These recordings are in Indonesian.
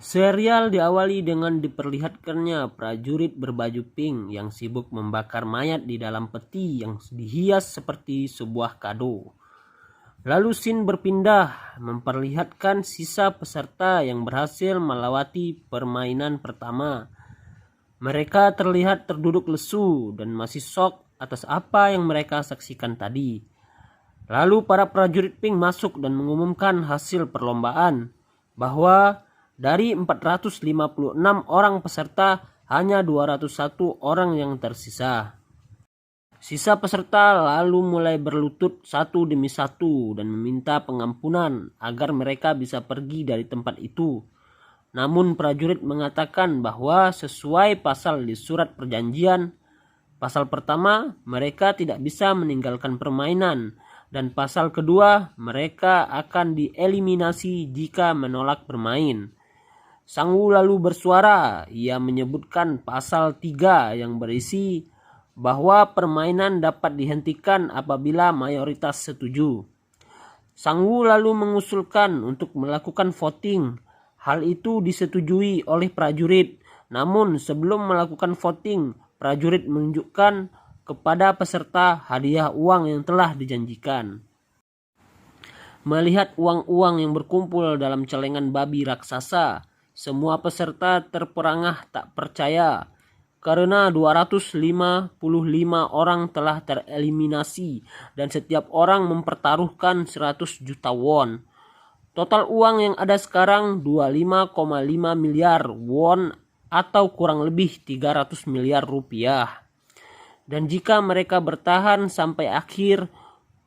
Serial diawali dengan diperlihatkannya prajurit berbaju pink yang sibuk membakar mayat di dalam peti yang dihias seperti sebuah kado. Lalu scene berpindah memperlihatkan sisa peserta yang berhasil melewati permainan pertama. Mereka terlihat terduduk lesu dan masih shock atas apa yang mereka saksikan tadi. Lalu para prajurit pink masuk dan mengumumkan hasil perlombaan bahwa dari 456 orang peserta hanya 201 orang yang tersisa. Sisa peserta lalu mulai berlutut satu demi satu dan meminta pengampunan agar mereka bisa pergi dari tempat itu. Namun prajurit mengatakan bahwa sesuai pasal di surat perjanjian, pasal pertama mereka tidak bisa meninggalkan permainan, dan pasal kedua mereka akan dieliminasi jika menolak bermain. Sang Wu lalu bersuara. Ia menyebutkan pasal 3 yang berisi bahwa permainan dapat dihentikan apabila mayoritas setuju. Sang Wu lalu mengusulkan untuk melakukan voting. Hal itu disetujui oleh prajurit. Namun sebelum melakukan voting, prajurit menunjukkan kepada peserta hadiah uang yang telah dijanjikan. Melihat uang-uang yang berkumpul dalam celengan babi raksasa, semua peserta terperangah tak percaya karena 255 orang telah tereliminasi dan setiap orang mempertaruhkan 100 juta won. Total uang yang ada sekarang 25,5 miliar won atau kurang lebih 300 miliar rupiah. Dan jika mereka bertahan sampai akhir,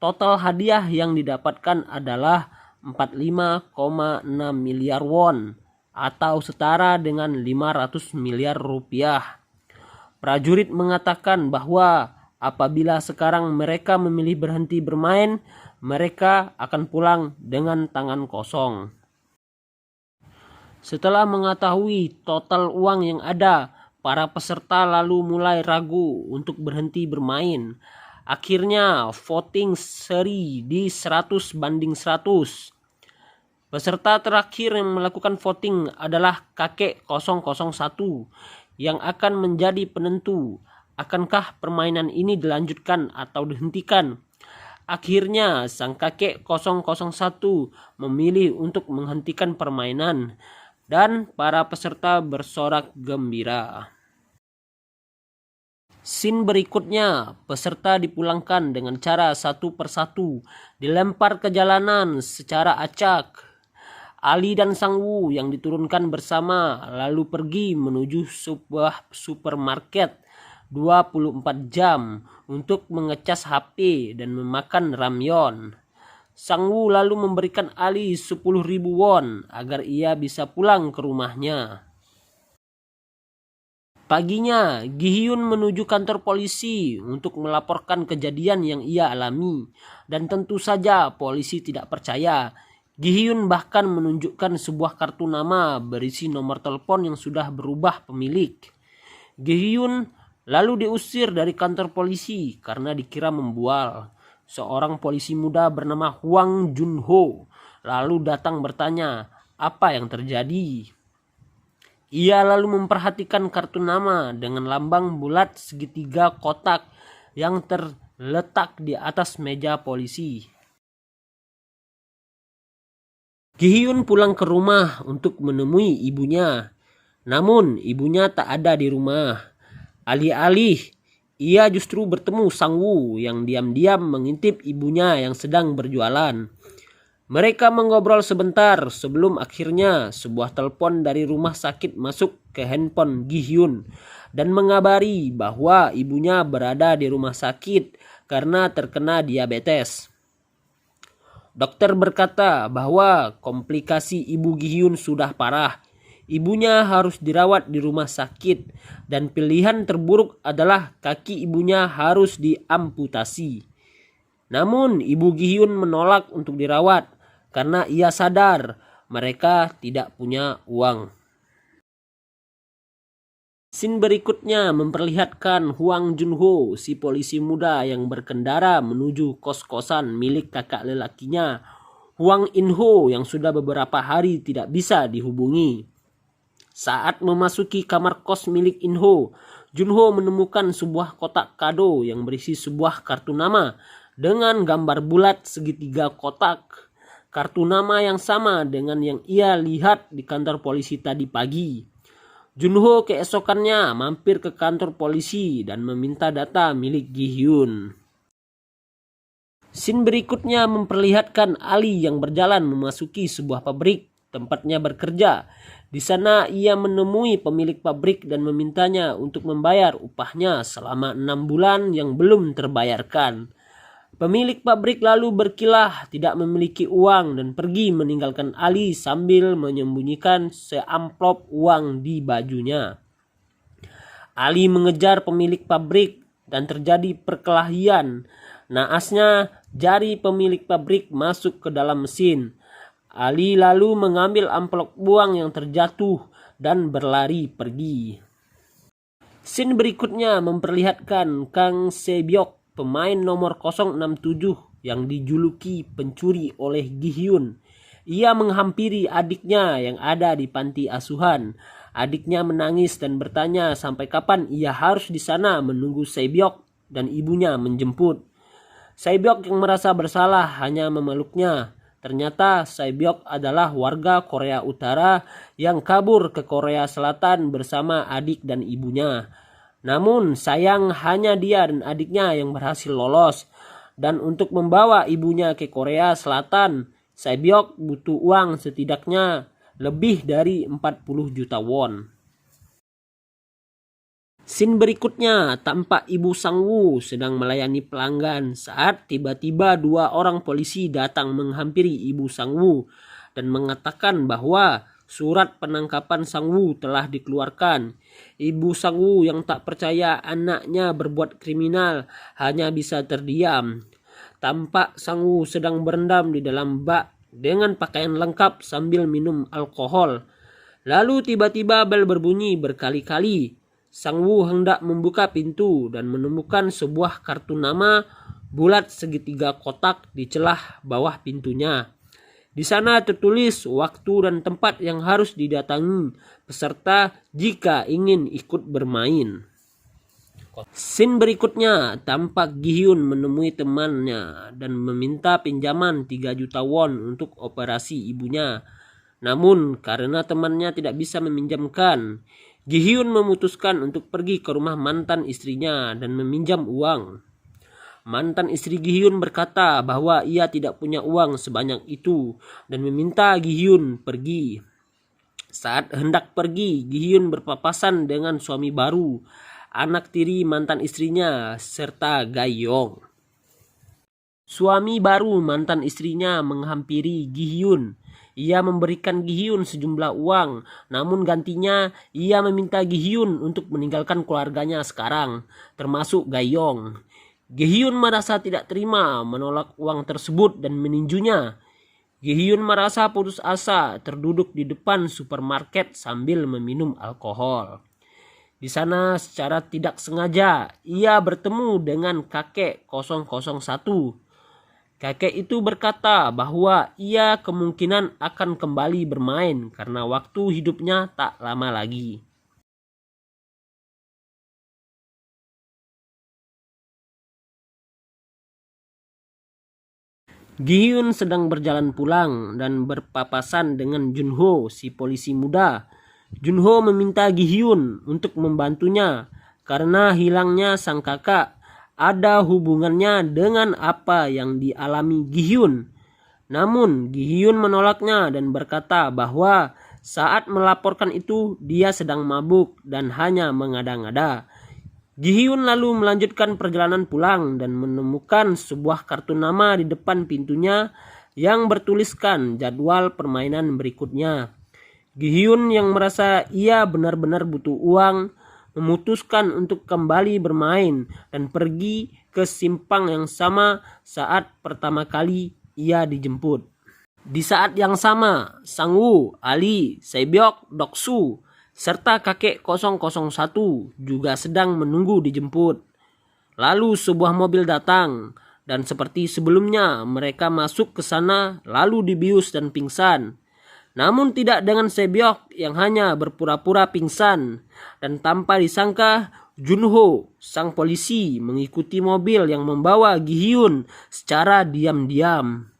total hadiah yang didapatkan adalah 45,6 miliar won atau setara dengan 500 miliar rupiah. Prajurit mengatakan bahwa apabila sekarang mereka memilih berhenti bermain, mereka akan pulang dengan tangan kosong. Setelah mengetahui total uang yang ada, para peserta lalu mulai ragu untuk berhenti bermain. Akhirnya voting seri di 100 banding 100. Peserta terakhir yang melakukan voting adalah kakek 001 yang akan menjadi penentu akankah permainan ini dilanjutkan atau dihentikan. Akhirnya sang kakek 001 memilih untuk menghentikan permainan dan para peserta bersorak gembira. Scene berikutnya, peserta dipulangkan dengan cara satu persatu dilempar ke jalanan secara acak. Ali dan Sang Wu yang diturunkan bersama lalu pergi menuju sebuah supermarket 24 jam untuk mengecas HP dan memakan ramyeon. Sang Wu lalu memberikan Ali 10.000 won agar ia bisa pulang ke rumahnya. Paginya, Gi Hyun menuju kantor polisi untuk melaporkan kejadian yang ia alami. Dan tentu saja polisi tidak percaya. Gi Hyun bahkan menunjukkan sebuah kartu nama berisi nomor telepon yang sudah berubah pemilik. Gi Hyun lalu diusir dari kantor polisi karena dikira membual. Seorang polisi muda bernama Hwang Junho lalu datang bertanya apa yang terjadi. Ia lalu memperhatikan kartu nama dengan lambang bulat segitiga kotak yang terletak di atas meja polisi. Gi Hyun pulang ke rumah untuk menemui ibunya. Namun ibunya tak ada di rumah. Alih-alih ia justru bertemu Sang Wu yang diam-diam mengintip ibunya yang sedang berjualan. Mereka mengobrol sebentar sebelum akhirnya sebuah telepon dari rumah sakit masuk ke handphone Gi Hyun dan mengabari bahwa ibunya berada di rumah sakit karena terkena diabetes. Dokter berkata bahwa komplikasi ibu Gi Hyun sudah parah. Ibunya harus dirawat di rumah sakit dan pilihan terburuk adalah kaki ibunya harus diamputasi. Namun ibu Gi Hyun menolak untuk dirawat karena ia sadar mereka tidak punya uang. Scene berikutnya memperlihatkan Hwang Junho, si polisi muda yang berkendara menuju kos-kosan milik kakak lelakinya, Hwang In-ho, yang sudah beberapa hari tidak bisa dihubungi. Saat memasuki kamar kos milik Inho, Junho menemukan sebuah kotak kado yang berisi sebuah kartu nama dengan gambar bulat segitiga kotak. Kartu nama yang sama dengan yang ia lihat di kantor polisi tadi pagi. Junho keesokannya mampir ke kantor polisi dan meminta data milik Gi-hyun. Scene berikutnya memperlihatkan Ali yang berjalan memasuki sebuah pabrik tempatnya bekerja. Di sana ia menemui pemilik pabrik dan memintanya untuk membayar upahnya selama 6 bulan yang belum terbayarkan. Pemilik pabrik lalu berkilah tidak memiliki uang dan pergi meninggalkan Ali sambil menyembunyikan seamplop uang di bajunya. Ali mengejar pemilik pabrik dan terjadi perkelahian. Naasnya jari pemilik pabrik masuk ke dalam mesin. Ali lalu mengambil amplop uang yang terjatuh dan berlari pergi. Scene berikutnya memperlihatkan Kang Se-byok, pemain nomor 067 yang dijuluki pencuri oleh Gi-hyun. Ia menghampiri adiknya yang ada di panti asuhan. Adiknya menangis dan bertanya sampai kapan ia harus di sana menunggu Se-byok dan ibunya menjemput. Se-byok yang merasa bersalah hanya memeluknya. Ternyata Se-byok adalah warga Korea Utara yang kabur ke Korea Selatan bersama adik dan ibunya. Namun sayang hanya dia dan adiknya yang berhasil lolos. Dan untuk membawa ibunya ke Korea Selatan, Se-byok butuh uang setidaknya lebih dari 40 juta won. Scene berikutnya tampak Ibu Sang-woo sedang melayani pelanggan saat tiba-tiba 2 orang polisi datang menghampiri Ibu Sang-woo dan mengatakan bahwa surat penangkapan Sang-woo telah dikeluarkan. Ibu Sang-woo yang tak percaya anaknya berbuat kriminal hanya bisa terdiam. Tampak Sang-woo sedang berendam di dalam bak dengan pakaian lengkap sambil minum alkohol. Lalu tiba-tiba bel berbunyi berkali-kali. Sang-woo hendak membuka pintu dan menemukan sebuah kartu nama bulat segitiga kotak di celah bawah pintunya. Di sana tertulis waktu dan tempat yang harus didatangi peserta jika ingin ikut bermain. Scene berikutnya tampak Gi-hyun menemui temannya dan meminta pinjaman 3 juta won untuk operasi ibunya. Namun karena temannya tidak bisa meminjamkan, Gi-hyun memutuskan untuk pergi ke rumah mantan istrinya dan meminjam uang. Mantan istri Gi-hyun berkata bahwa ia tidak punya uang sebanyak itu dan meminta Gi-hyun pergi. Saat hendak pergi, Gi-hyun berpapasan dengan suami baru, anak tiri mantan istrinya, serta Ga-yong. Suami baru mantan istrinya menghampiri Gi-hyun. Ia memberikan Gi-hyun sejumlah uang, namun gantinya ia meminta Gi-hyun untuk meninggalkan keluarganya sekarang, termasuk Ga-yong. Gi-hyun merasa tidak terima menolak uang tersebut dan meninjunya. Gi-hyun merasa putus asa terduduk di depan supermarket sambil meminum alkohol. Di sana secara tidak sengaja ia bertemu dengan kakek 001. Kakek itu berkata bahwa ia kemungkinan akan kembali bermain karena waktu hidupnya tak lama lagi. Gi-hyun sedang berjalan pulang dan berpapasan dengan Junho, si polisi muda. Junho meminta Gi-hyun untuk membantunya karena hilangnya sang kakak ada hubungannya dengan apa yang dialami Gi-hyun. Namun Gi-hyun menolaknya dan berkata bahwa saat melaporkan itu dia sedang mabuk dan hanya mengada-ngada. Gi-hyun lalu melanjutkan perjalanan pulang dan menemukan sebuah kartu nama di depan pintunya yang bertuliskan jadwal permainan berikutnya. Gi-hyun yang merasa ia benar-benar butuh uang memutuskan untuk kembali bermain dan pergi ke simpang yang sama saat pertama kali ia dijemput. Di saat yang sama, Sang-woo, Ali, Se-byok, Dok-su, serta kakek 001 juga sedang menunggu dijemput. Lalu sebuah mobil datang dan seperti sebelumnya mereka masuk ke sana lalu dibius dan pingsan. Namun tidak dengan Sebyok yang hanya berpura-pura pingsan. Dan tanpa disangka, Junho, sang polisi, mengikuti mobil yang membawa Gi Hyun secara diam-diam.